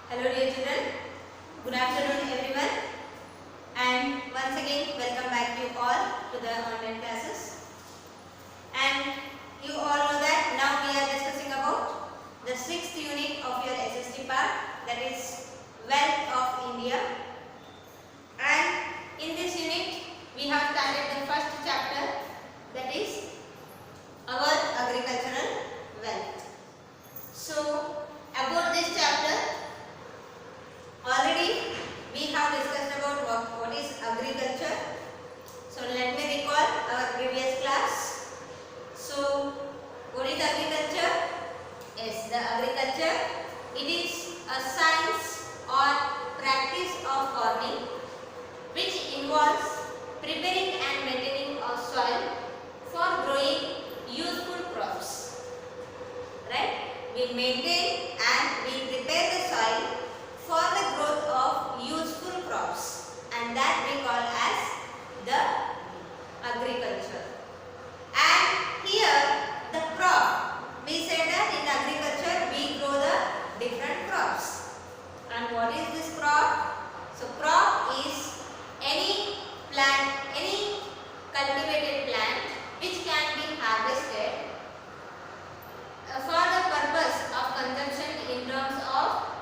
Hello dear children, good afternoon everyone, and once again welcome back you all to the online classes. And you all know that now we are discussing about the 6th unit of your SST part, that is Wealth of India. And in this unit we have started the first chapter, that is our agricultural wealth. So about this chapter, already we have discussed about what is agriculture. So let me recall our previous class. So what is agriculture? Yes, the agriculture, it is a science or practice of farming which involves preparing and maintaining a soil for growing useful crops. Right? We maintain and we prepare the soil for the growth of useful crops, and that we call as the agriculture. And here the crop, we said that in agriculture we grow the different crops. And what is this crop? So crop is any plant, any cultivated plant which can be harvested for the purpose of consumption in terms of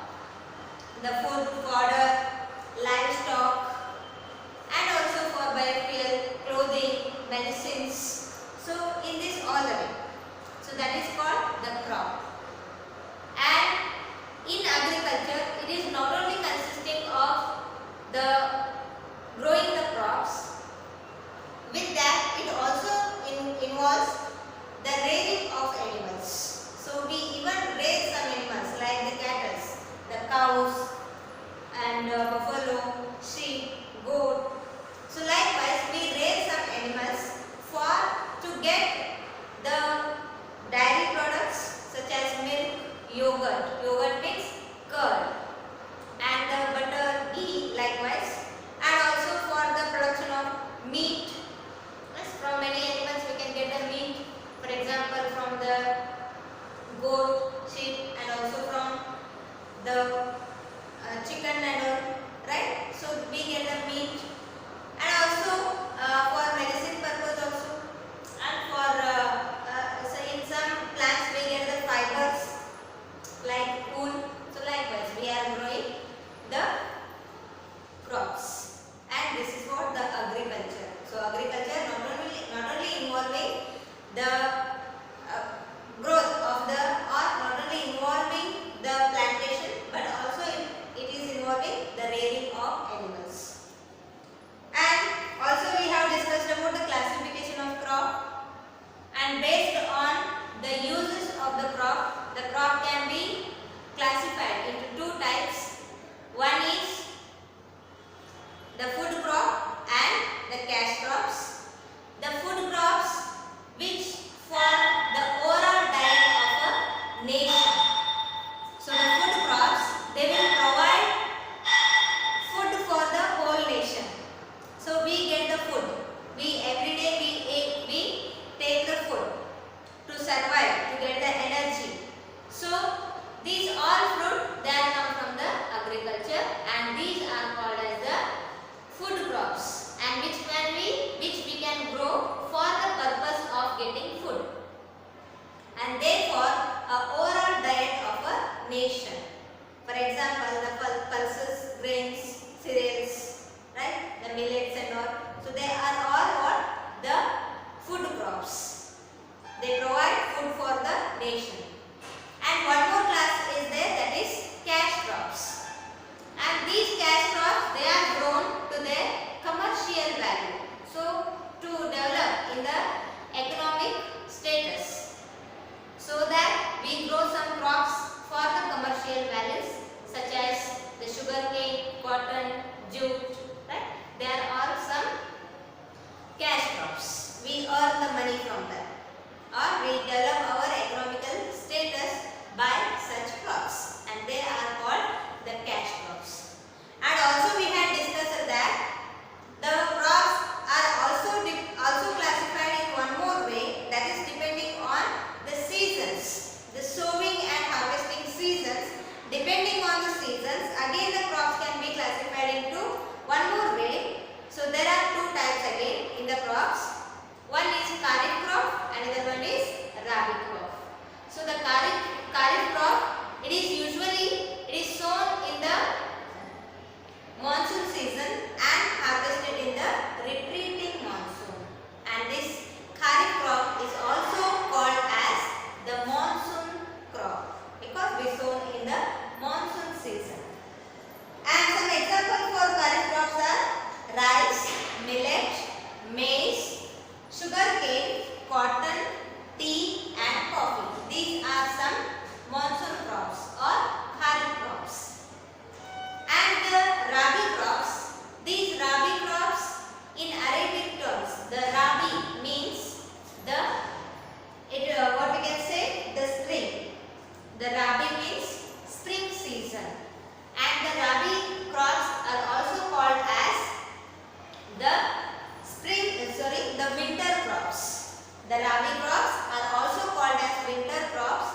the food, fodder, livestock, and also for biofuel, clothing, medicines. So in this all the way. So that is called the crop. And in agriculture, it is not only consisting of the growing the crops. With that, it also involves the rearing of animals. So we even raise some animals like the cattle, the cows, and buffalo, sheep, goat. So likewise we raise some animals to get the dairy products such as milk, yogurt. Yogurt means curd, and the butter, ghee likewise, and also for the production of meat. Yes, from many animals we can get the meat. For example, from the goat, sheep, and also from the chicken and all, right? So we get the meat, and also for medicine purpose also, and for so in some plants we get the fibers like wool. So likewise we are growing the crops, and this is what the agriculture. So agriculture not only involving the growth of the, or not only involving the plantation, but also it is involving the rearing of animals. And also we have discussed about the classification of crop, and based on the uses of the crop can be classified into two types. One is the food crop and the cash crops. The food crops which form the overall diet of a nation. So the food crops, they will provide food for the whole nation. So we get the food. Every day we take the food to survive, to get the energy. So these all fruit, they come from the agriculture, and these are called as the food crops, and which we can grow for the purpose of getting food, and therefore a overall diet of a nation. For example, the pulses, grains, cereals, right? The millets and all. So they are all what? The food crops. They provide food for the nation. And one more class is there, that is cash crops. And these cash crops, they are grown to their commercial value. So to develop in the economic status, so that we grow some crops for the commercial values such as the sugarcane, cotton, jute, right? There are some cash crops. We earn the money from them, or we develop our economical status by such crops, and they are called the cash crops. And also we had discussed that the crops are also classified in one more way, that is depending on the seasons, the sowing and harvesting seasons. Depending on the seasons, season. And the rabi crops are also called as the winter crops. The rabi crops are also called as winter crops,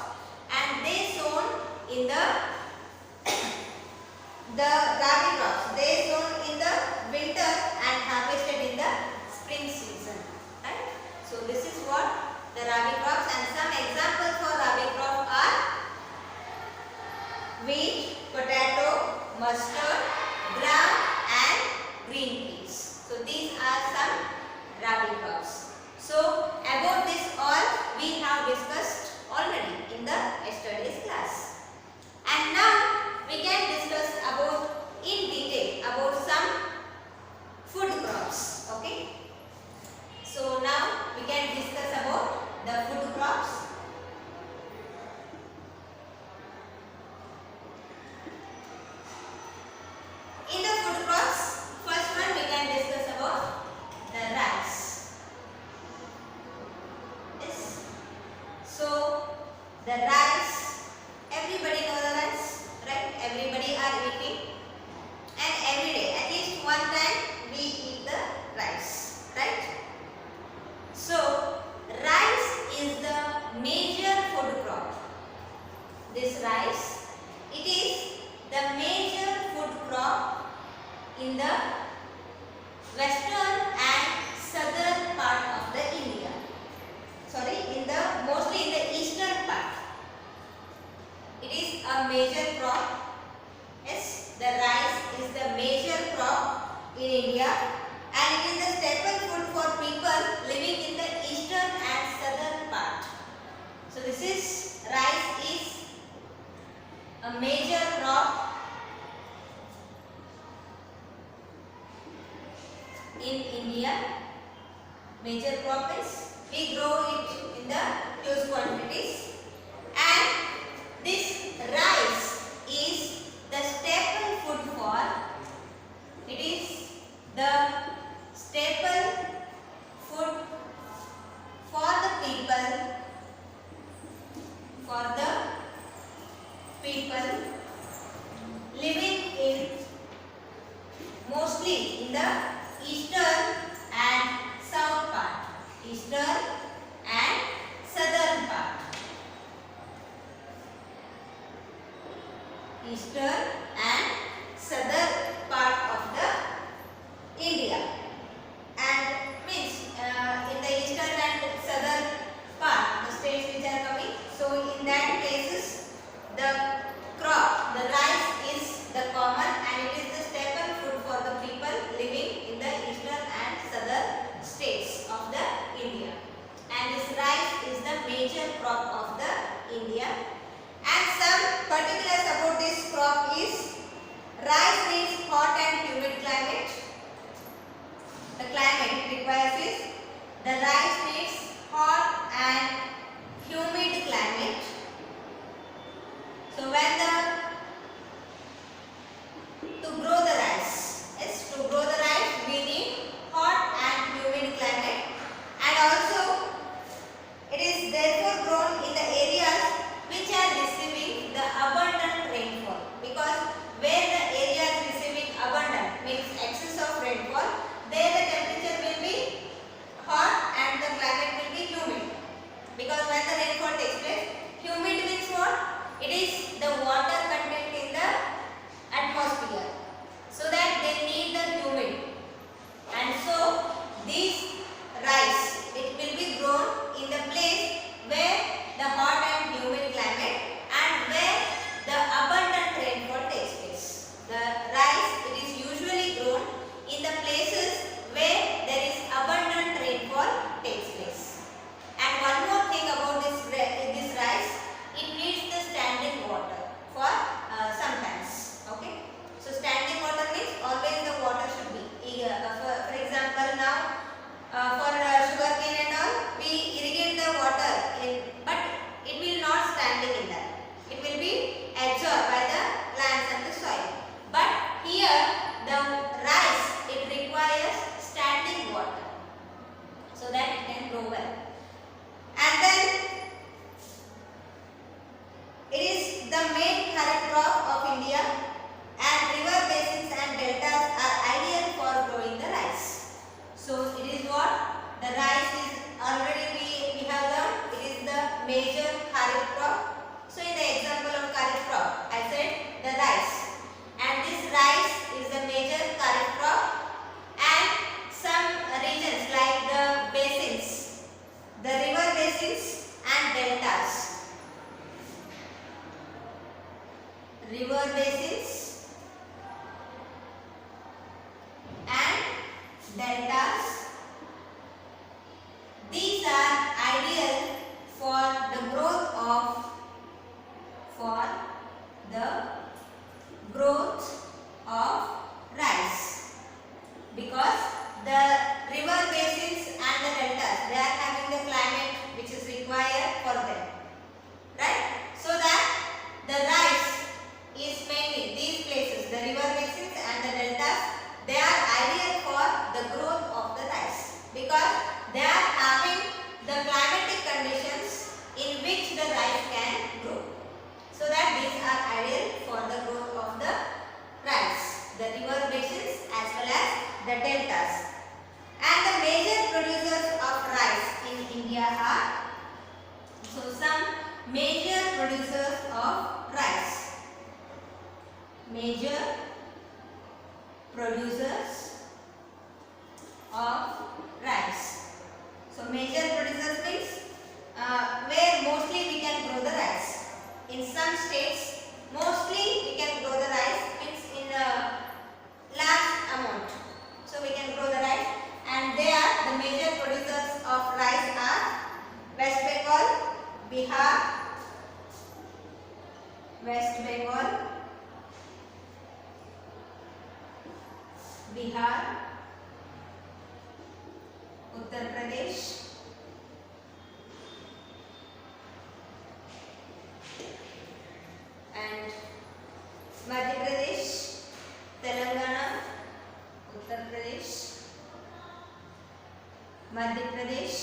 and they sown in the rabi crops. They sown in the winter and harvested in the spring season. Right? So this is what the rabi crops, and some examples for rabi crop are wheat, potato, mustard, gram and green peas. So these are some rabi crops. So about this all we have discussed already in the yesterday's class. And now we can discuss about in detail about some food crops. Okay. So now we can discuss about the food crops. In the food crops, first one we can discuss about the rice. Yes. So the rice, everybody know the rice, right? Everybody are eating, and every day at least one time we eat the rice, right? So rice is the major food crop. This rice, it is the major food crop in the western and southern part of the India. Mostly in the eastern part. It is a major crop. Yes, the rice is the major crop in India, and it is the staple food for people living in the eastern and southern part. So this is rice is a major crop in India. Major crop is we grow it in the huge quantities, and this rice is the staple food for, it is the staple food for the people living in mostly in the eastern and south part, eastern and southern part, eastern and southern part of the India. And means in the eastern and southern part, the states which are coming, so in that cases the crop, the rice is the common, and it is the staple food for the people living in the eastern and southern states of the India. And this rice is the major crop of the India. And some particulars about this crop is rice needs hot and humid climate. The climate it requires is the rice needs hot and humid climate. So when to grow the rice, yes, to grow the rice we need hot and humid climate, and also it is therefore grown in the areas which are receiving the abundant rainfall, because where the area is receiving abundant means excess of rainfall, there the temperature will be hot and the climate will be humid, because when the rainfall takes place, humid means what? It is the water content in the atmosphere, so that they need the humid, and so this rice it will be grown in the place where the hot and humid climate and where the abundant rainfall takes place. The rice it is usually grown in the places where there is abundant rainfall takes place. And one more thing about this rice, it needs the standing water. river basins and deltas. These are ideal for the growth of rice, because the river basins and the deltas, they are having the climate which is required for them, right? So that the rice is mainly these places, the river basins and the deltas, they are ideal for the growth of the rice, because they are having the climatic conditions in which the rice can grow. So that these are ideal for the growth of the rice, the river basins as well as the deltas. And the major producers of rice in India are, so some major producers of rice. Major producers of rice. So major producers means where mostly we can grow the rice. In some states, mostly we can grow the rice, means in a large amount. So we can grow the rice, and they are the major producers of rice are West Bengal, Bihar, Uttar Pradesh, and Madhya Pradesh, Telangana, Uttar Pradesh, Madhya Pradesh,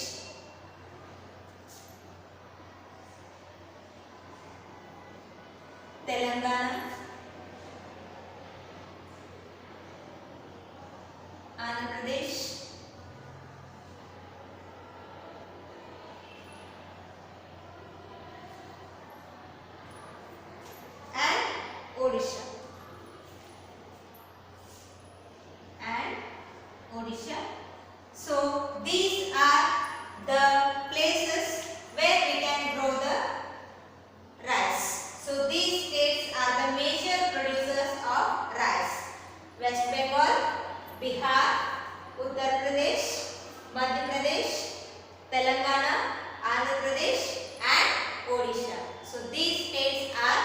Telangana, Andhra Pradesh, Odisha and Odisha. So these are the places where we can grow the rice. So these states are the major producers of rice: West Bengal, Bihar, Uttar Pradesh, Madhya Pradesh, Telangana, Andhra Pradesh and Odisha. So these states are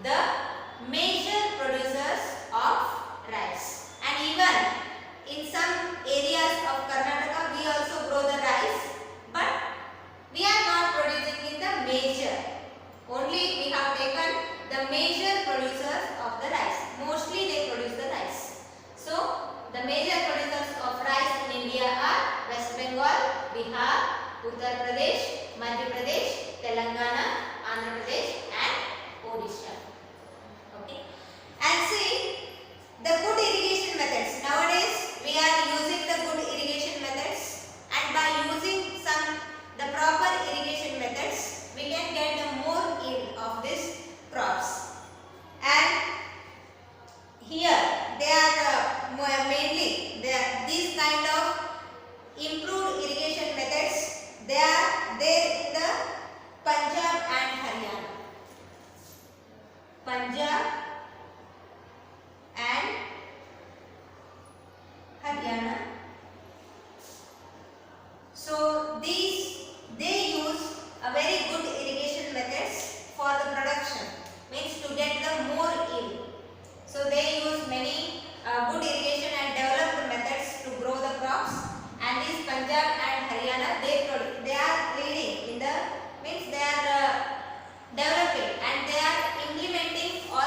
the major producers of rice. And even in some areas of Karnataka we also grow the rice, but we are not producing in the major. Only we have taken the major producers of the rice. Mostly they produce the rice. So the major producers of rice in India are West Bengal, Bihar, Uttar Pradesh, Madhya Pradesh, Telangana, Andhra Pradesh and Odisha. Okay. And see the good irrigation methods. Nowadays we are using the good irrigation methods, and by using the proper irrigation methods, we can get the more yield of these crops. And here they are mainly these kind of improved irrigation methods. They are there in the Punjab and Haryana. Punjab and Haryana. So they use a very good irrigation methods for the production, means to get the more yield. So they use many good irrigation and developed methods to grow the crops. And these Punjab and Haryana, they are leading in the, means they are developing and they are implementing all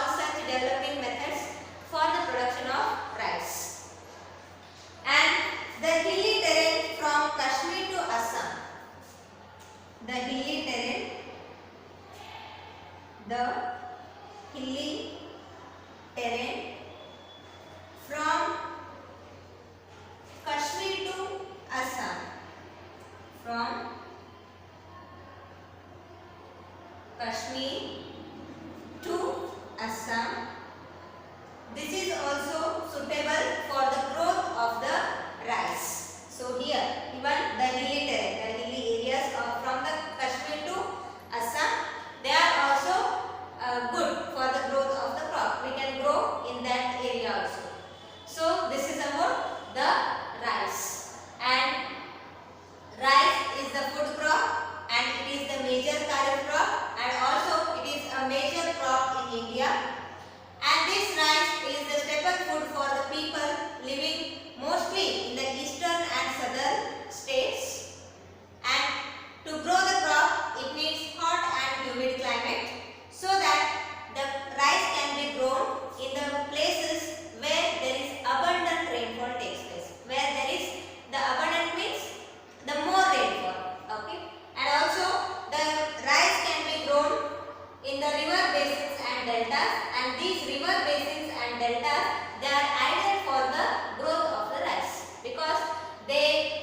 and deltas, and these river basins and deltas, they are ideal for the growth of the rice because they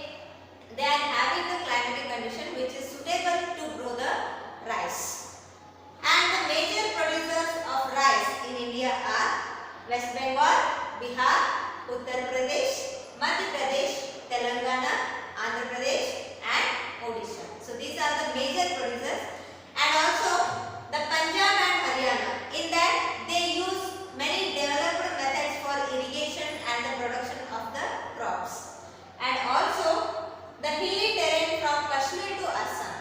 are having the climatic condition which is suitable to grow the rice. And the major producers of rice in India are West Bengal, Bihar, Uttar Pradesh, Madhya Pradesh, Telangana, Andhra Pradesh and Odisha. So these are the major producers. And also the Punjab and Haryana, in that they use many developed methods for irrigation and the production of the crops. And also the hilly terrain from Kashmir to Assam.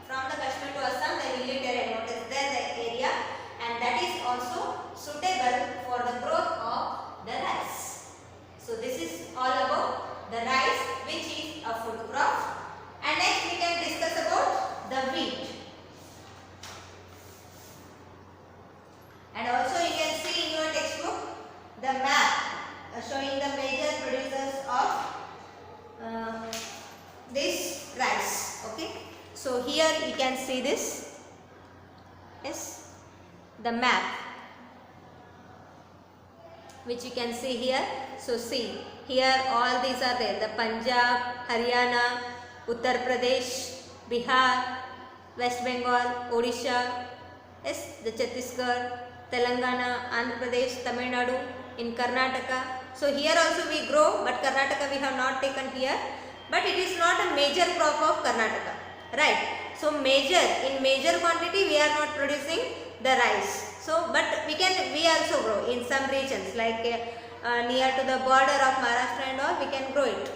From the Kashmir to Assam, the hilly terrain, what is there, the area, and that is also suitable for the growth of the rice. So this is all about the rice, which is a food crop. And next we can discuss about the wheat. And also you can see in your textbook the map showing the major producers of this rice. Okay. So here you can see this. Yes. The map which you can see here. So see, here all these are there. The Punjab, Haryana, Uttar Pradesh, Bihar, West Bengal, Odisha, yes, the Chhattisgarh, Telangana, Andhra Pradesh, Tamil Nadu, in Karnataka. So here also we grow, but Karnataka we have not taken here. But it is not a major crop of Karnataka, right? So in major quantity we are not producing the rice. So but we also grow in some regions like near to the border of Maharashtra and all, we can grow it.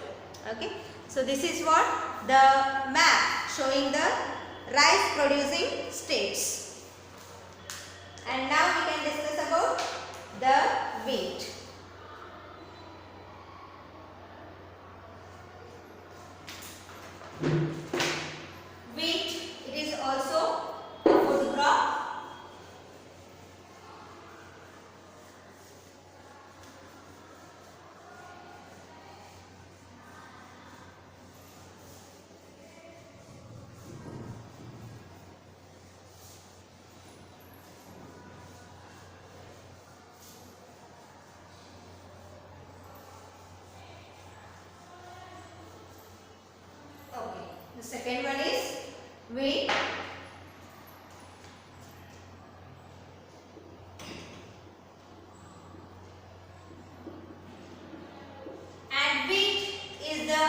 Okay. So this is what the map showing the rice producing states. And now we can discuss about the wheat. Wheat, it is also a food crop. The second one is wheat. And wheat is the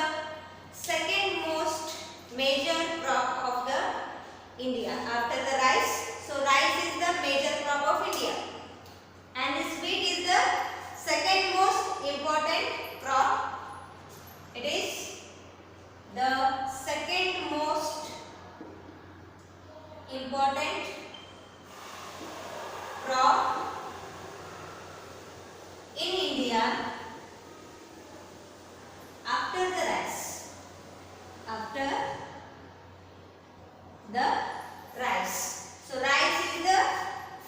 second most major crop of the India after the rice. So rice is the major crop of India. And this wheat is the second most important crop. It is the second most important crop in India after the rice. After the rice. So rice is the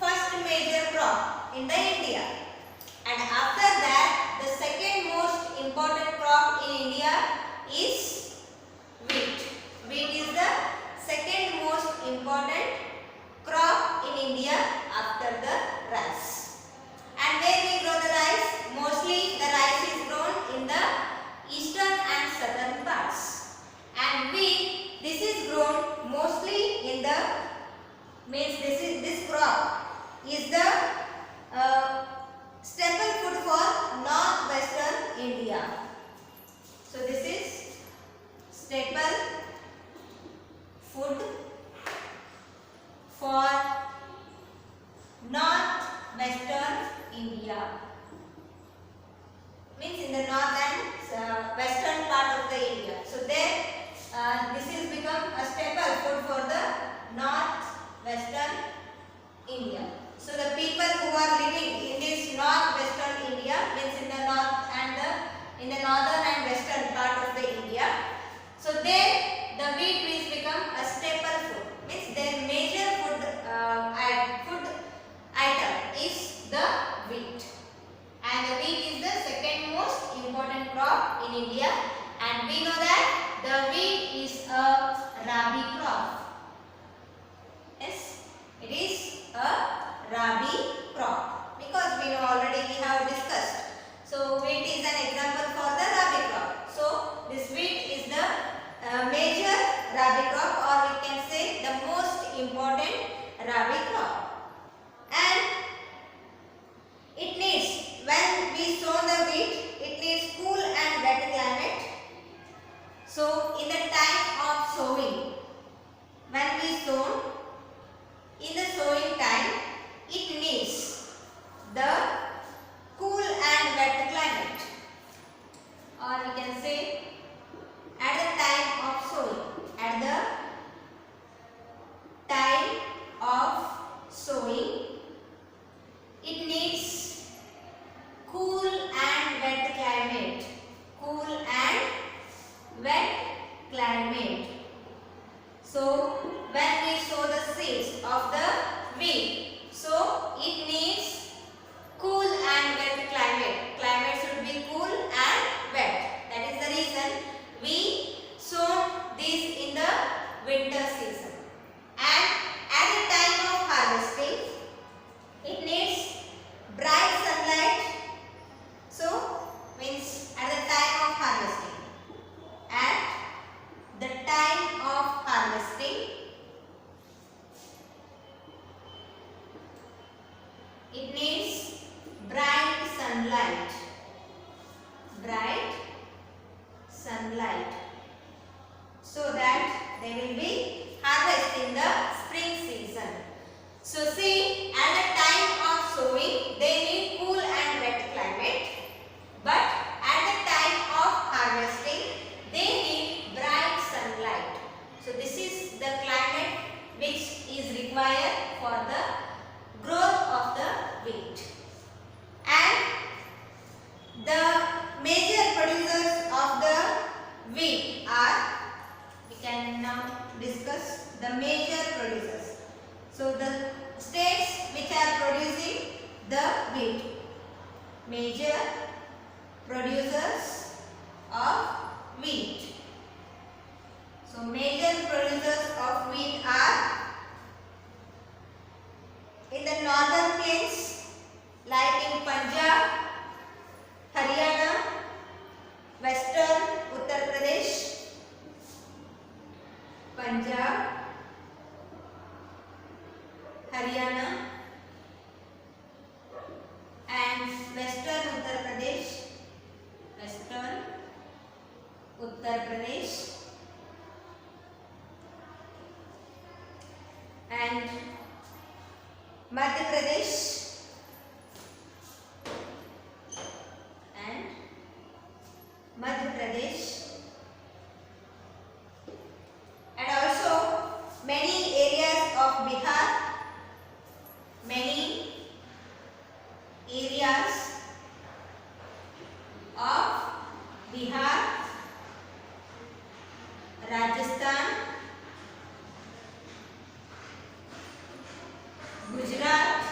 first major crop in the India. And after that, the second most important crop in India is wheat. Wheat is the second most important crop in India after the rice. And where we grow the rice? Mostly the rice is grown in the eastern and southern parts. And wheat, this is grown mostly in the, this crop is the staple food for northwestern India. So this is staple food for northwestern India. Means in the north and western part of the India. So there this is become a staple food for the northwestern India. So the people who are living in this northwestern India, means in the north and in the northern and western part of the India. So there the wheat is become a staple food. Means their major food item is the wheat. And the wheat is the second most important crop in India. And we know that the wheat is a rabi crop. Yes, it is a rabi Rabi crop, because we know already we have discussed. So wheat is an example for the Rabi crop. So this wheat is the major Rabi crop, or we can say the most important Rabi crop. And it needs, when we sow the wheat, it needs cool and wet climate. So in the time of sowing, when we sow, in the sowing time, it needs the cool and wet climate, or we can say at the time of sowing, at the time of sowing, it needs cool and wet climate, cool and wet climate. So when we sow the seeds of the wheat, so it needs cool and wet climate. Climate should be cool and wet. That is the reason we sow this in the winter season. And at the time of harvesting, it needs bright sunlight. So means at the time of harvesting, at the time of harvesting, it needs bright sunlight, bright sunlight, so that they will be harvested in the spring season. So see, at the time of sowing, they need cool and wet climate, but at the time of harvesting, they need bright sunlight. So this is the climate which is required for the growth of the wheat. And the major producers of the wheat are, we can now discuss the major producers. So the states which are producing the wheat, major producers of wheat. So major producers of wheat are in the northern plains, like in Punjab, Haryana, western Uttar Pradesh, Punjab, Haryana and western Uttar Pradesh, western Uttar Pradesh and Madhya Pradesh and Madhya Pradesh, and also many areas of Bihar, many areas of Bihar, Rajasthan, Gujarat,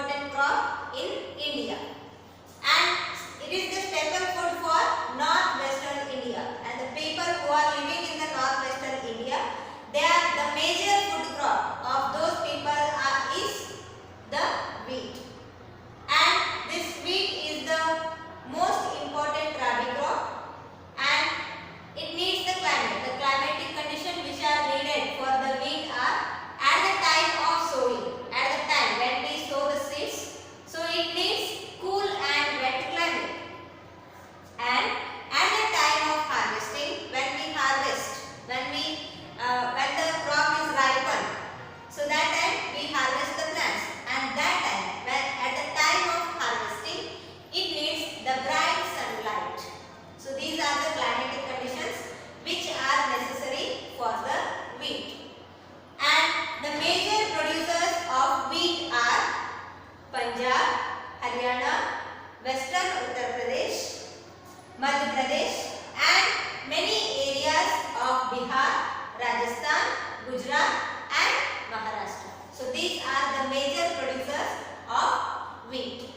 important crop in India. And it is the staple food for northwestern India. And the people who are living in the northwestern India, they are the major food crop of those people is the wheat. And this wheat is the most important rabi crop, and it needs the climate. The climatic conditions which are needed for the wheat are at the time of sowing, at the time when we sow the seeds. So it needs cool and wet climate. And at the time of harvesting, when we harvest, when the crop is ripened, so that time we harvest the plants. And that time, when at the time of harvesting, it needs the bright sunlight. So these are the climatic conditions which are necessary for the wheat. And the major producers of wheat are Punjab, Haryana, Western Uttar Pradesh, Madhya Pradesh, and many areas of Bihar, Rajasthan, Gujarat, and Maharashtra. So these are the major producers of wheat.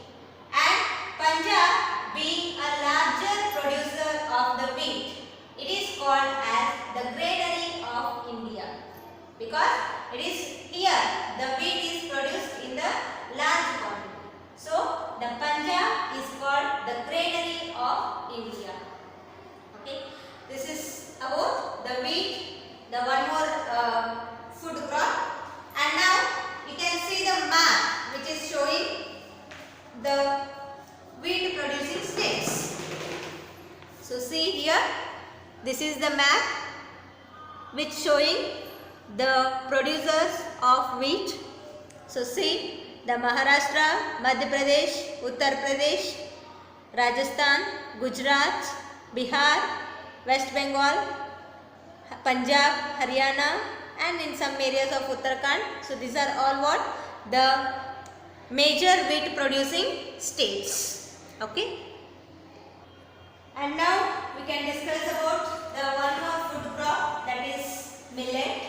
And Punjab, being a larger producer of the wheat, it is called as the granary of India, because it is here the wheat is produced in the large quantity. So the Punjab is called the granary of India. Okay, this is about the wheat, the one more food crop. And now you can see the map which is showing the wheat producing states. So see here, this is the map which showing the producers of wheat. So see the Maharashtra, Madhya Pradesh, Uttar Pradesh, Rajasthan, Gujarat, Bihar, West Bengal, Punjab, Haryana, and in some areas of Uttarakhand. So these are all what? The major wheat producing states. Okay. And now we can discuss about the one more food crop, that is millet.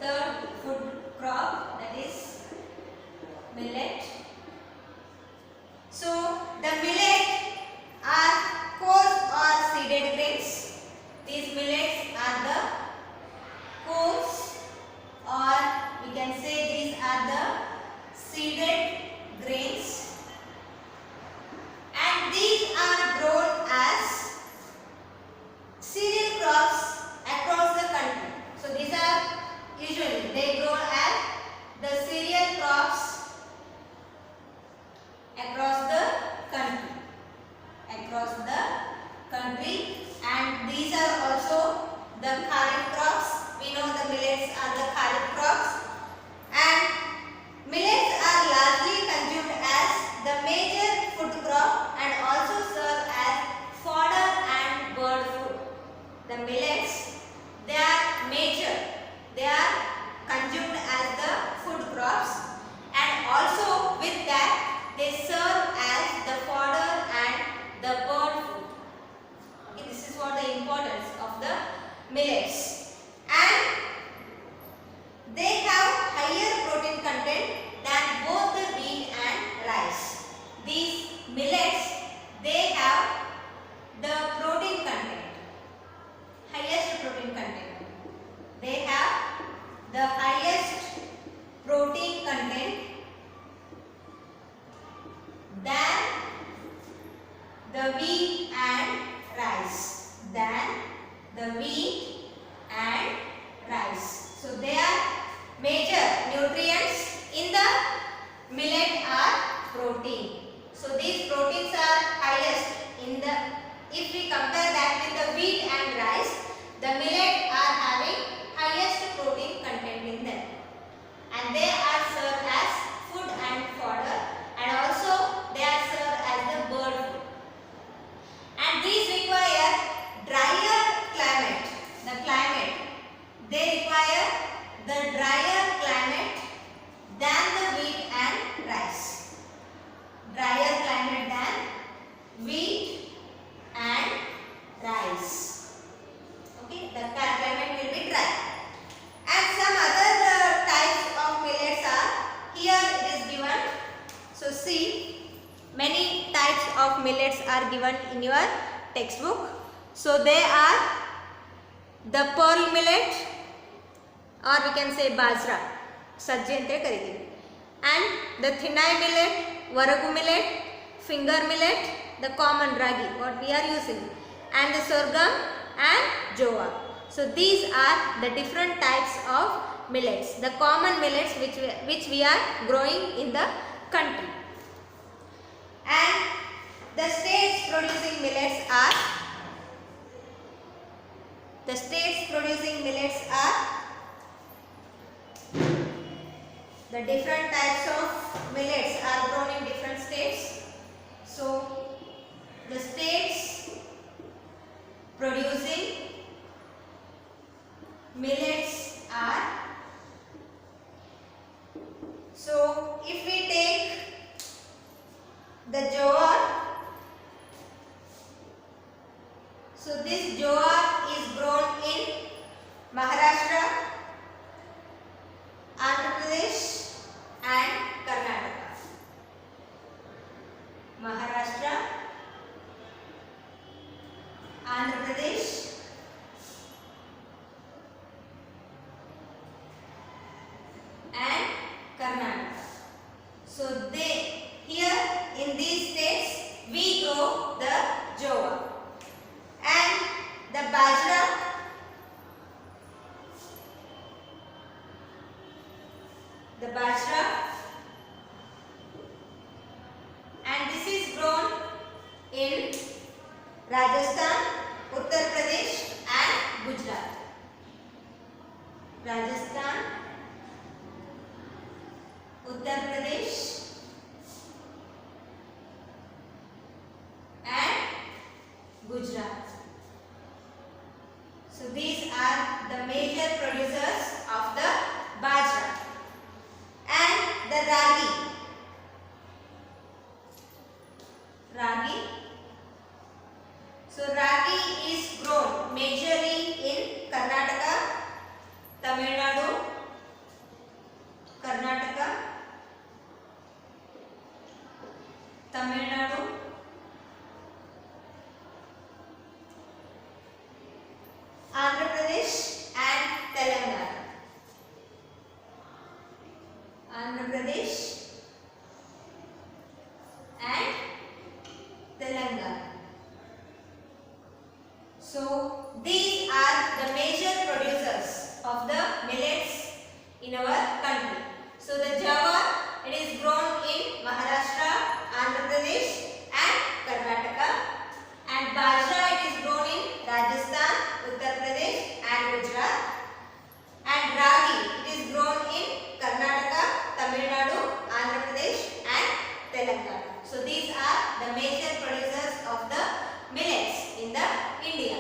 Third food crop, that is millet. So the millet are coarse or seeded grains. These millets are the coarse, or we can say these are the seeded grains, and these are grown as cereal crops across the country. So these are usually they grow as the cereal crops across the country, and these are also the kharif crops. We know the millets are the kharif crops, and millets are largely consumed as the major food crop and also serve as fodder and bird food. The millets, they are major. They are consumed as the food crops, and also with that they serve as the fodder and the bird food. Okay, this is what the importance of the millets. And they have higher protein content than both the wheat and rice. These millets, they have the protein content, highest protein content. They have the highest protein content than the wheat and rice. So they are major nutrients in the millet are protein. So these proteins are highest in the, if we compare that with the wheat and rice, the millet are having highest protein content in them, and they are served as food and fodder, and also they are served as the bird food. And these require textbook. So they are the pearl millet, or we can say bajra, sajje ante karidೀವಿ, and the thinai millet, varagu millet, finger millet, the common ragi what we are using, and the sorghum and jowar. So these are the different types of millets, the common millets which we are growing in the country. And the states producing millets are the different types of millets are grown in different states. So the states producing millets are, so if we take the jowar, so this jowar is grown in Maharashtra, Andhra Pradesh and Karnataka. Maharashtra, Andhra Pradesh and Karnataka. So here in these states we grow the jowar, and the bajra, and this is grown in Rajasthan, Uttar Pradesh and Gujarat. Rajasthan, Uttar Pradesh and Gujarat. So these are the major producers of the bajra. And the ragi, so ragi is grown majorly in Karnataka, Tamil Nadu, Andhra Pradesh and Telangana. So these are the major producers of the millets in our country. So the jowar, it is grown in Maharashtra, Andhra Pradesh and Karnataka, and bajra, it is grown in Rajasthan, Uttar Pradesh and Gujarat, and ragi, it is grown in Karnataka, Tamil Nadu, Andhra Pradesh and Telangana. So these are the major producers of the millets in the India.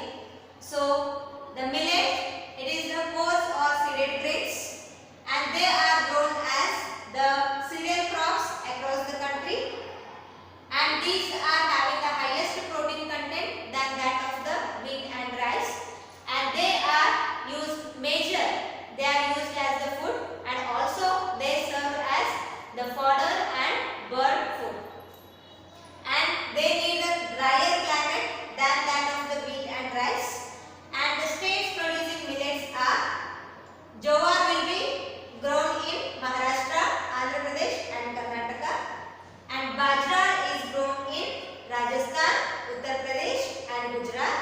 So the millet, it is the coarse or seeded grains, and they are grown as the cereal crops across the country, and these are having the highest protein content than that of the wheat and rice, and they are used as the food, and also they serve as the fodder and bird food, and they need a drier climate than that of the wheat and rice. And the states producing millets are, jowar will be grown in Maharashtra, Andhra Pradesh and Karnataka, and bajra is grown in Rajasthan, Uttar Pradesh and Gujarat,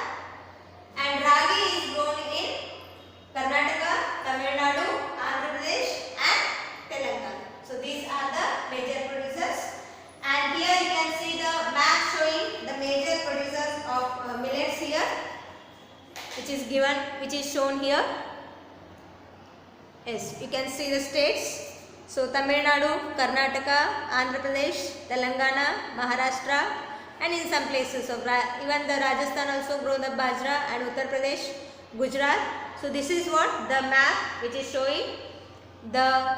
and ragi is grown in Karnataka, Tamil Nadu, Andhra Pradesh and Telangana. So these are the major producers, and here you can see the map showing the major producers of millets here, which is shown here. Yes, you can see the states. So Tamil Nadu, Karnataka, Andhra Pradesh, Telangana, Maharashtra, and in some places of even the Rajasthan also grow the bajra, and Uttar Pradesh, Gujarat. So this is what the map which is showing the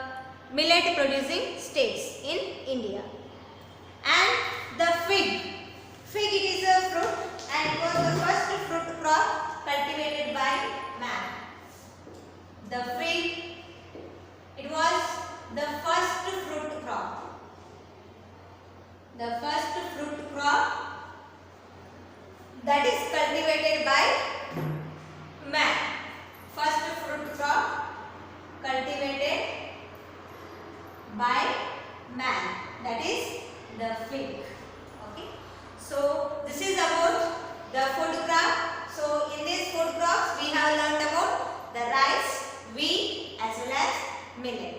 millet producing states in India. And the fig, it is a fruit, and it was the first fruit crop cultivated by man. The fig, it was the first fruit crop. That is is cultivated by man. First fruit crop cultivated by man, that is the fig. Okay. So this is about the food crop. So in this food crops we have learned about the rice, wheat as well as millet.